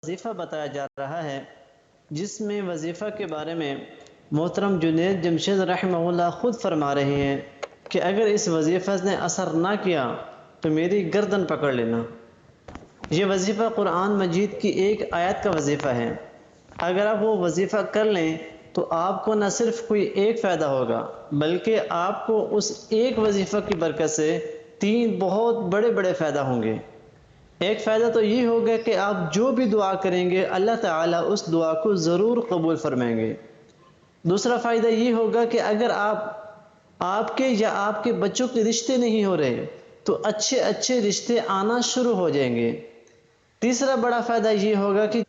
وظیفہ بتایا جا رہا ہے، جس میں وظیفہ کے بارے میں محترم جنید جمشید رحمہ اللہ خود فرما رہے ہیں کہ اگر اس وظیفہ نے اثر نہ کیا تو میری گردن پکڑ لینا۔ یہ وظیفہ قرآن مجید کی ایک آیت کا وظیفہ ہے۔ اگر آپ وہ وظیفہ کر لیں تو آپ کو نہ صرف کوئی ایک فائدہ ہوگا بلکہ آپ کو اس ایک وظیفہ کی برکت سے 3 بہت بڑے بڑے فائدہ ہوں گے۔ ایک فائدہ تو یہ ہوگا کہ آپ جو بھی دعا کریں گے اللہ تعالیٰ اس دعا کو ضرور قبول فرمائیں گے۔ دوسرا فائدہ یہ ہوگا کہ اگر آپ کے یا آپ کے بچوں کے رشتے نہیں ہو رہے تو اچھے اچھے رشتے آنا شروع ہو جائیں گے۔ تیسرا بڑا فائدہ یہ ہوگا کہ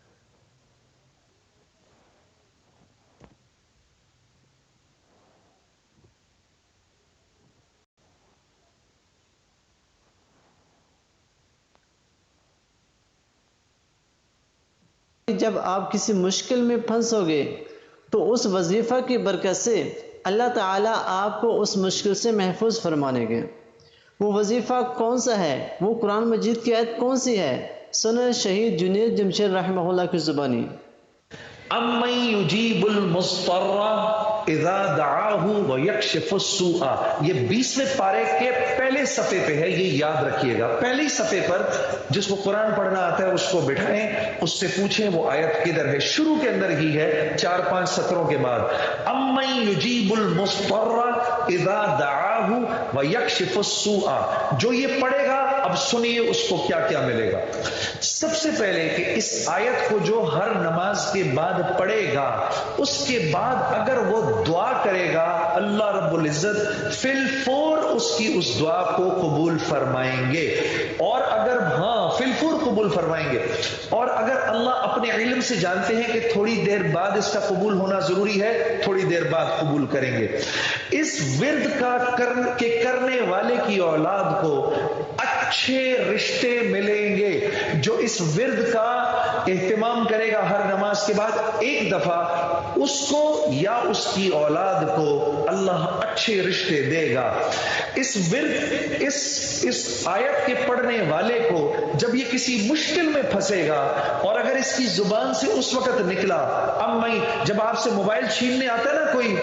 جب آپ کسی مشکل میں پھنسو گے تو اس وظیفہ کی برکت سے اللہ تعالیٰ آپ کو اس مشکل سے محفوظ فرمانے گے۔ وہ وظیفہ کون سا ہے؟ وہ قرآن مجید کی آیت کون سی ہے؟ سنیں شہید جنید جمشید رحمہ اللہ کی زبانی۔ امن یجیب المضطر اذا دعاہ ویکشف السوء، یہ 20ویں پارے کے پہلے صفحے پہ ہے، یہ یاد رکھیے گا۔ پہلی صفحے پر جس کو قرآن پڑھنا آتا ہے اس کو بٹھائیں، اس سے پوچھیں وہ آیت کدھر ہے۔ شروع کے اندر ہی ہے 4-5 سطروں کے بعد، امن یجیب المضطر اذا دعاہ ویکشف السوء۔ جو یہ پڑھے گا اب سنیے اس کو کیا کیا ملے گا۔ سب سے پہلے کہ اس آیت کو جو ہر نماز کے بعد پڑھے گا اس کے بعد اگر وہ دعا کرے گا اللہ رب العزت فی الفور اس کی اس دعا کو قبول فرمائیں گے، اور اگر فی الفور قبول فرمائیں گے، اور اگر اللہ اپنے علم سے جانتے ہیں کہ تھوڑی دیر بعد اس کا قبول ہونا ضروری ہے، تھوڑی دیر بعد قبول کریں گے۔ اس ورد کا کرنے والے کی اولاد کو اچھے رشتے ملیں گے۔ جو اس ورد کا اہتمام کرے گا ہر نماز کے بعد ایک دفعہ، اس کو یا اس کی اولاد کو اللہ اچھے رشتے دے گا۔ اس ورد اس آیت کے پڑھنے والے کو جب یہ کسی مشکل میں پھنسے گا، اور اگر اس کی زبان سے اس وقت نکلا، جب آپ سے موبائل چھیننے آتا ہے نا کوئی،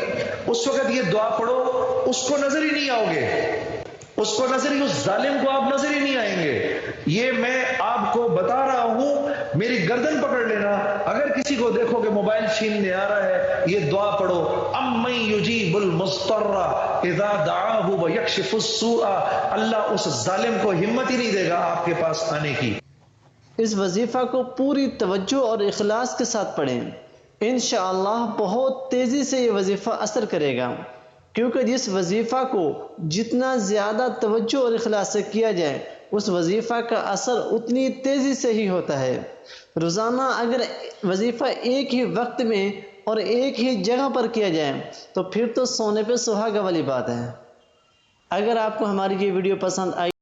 اس وقت یہ دعا پڑھو، اس کو نظر ہی نہیں آؤ گے، اس کو نظر ہی، اس ظالم کو آپ نظر ہی نہیں آئیں گے۔ یہ میں آپ کو بتا رہا ہوں، میری گردن پکڑ لینا اگر کسی کو دیکھو کہ موبائل چھیننے آ رہا ہے، یہ دعا پڑھو، امن یجیب المضطر اذا دعاہ ویکشف السوء۔ اللہ اس ظالم کو ہمت ہی نہیں دے گا آپ کے پاس آنے کی۔ اس وظیفہ کو پوری توجہ اور اخلاص کے ساتھ پڑھیں، انشاءاللہ بہت تیزی سے یہ وظیفہ اثر کرے گا، کیونکہ جس وظیفہ کو جتنا زیادہ توجہ اور اخلاص سے کیا جائے اس وظیفہ کا اثر اتنی تیزی سے ہی ہوتا ہے۔ روزانہ اگر وظیفہ ایک ہی وقت میں اور ایک ہی جگہ پر کیا جائے تو پھر تو سونے پہ سہاگا والی بات ہے۔ اگر آپ کو ہماری یہ ویڈیو پسند آئی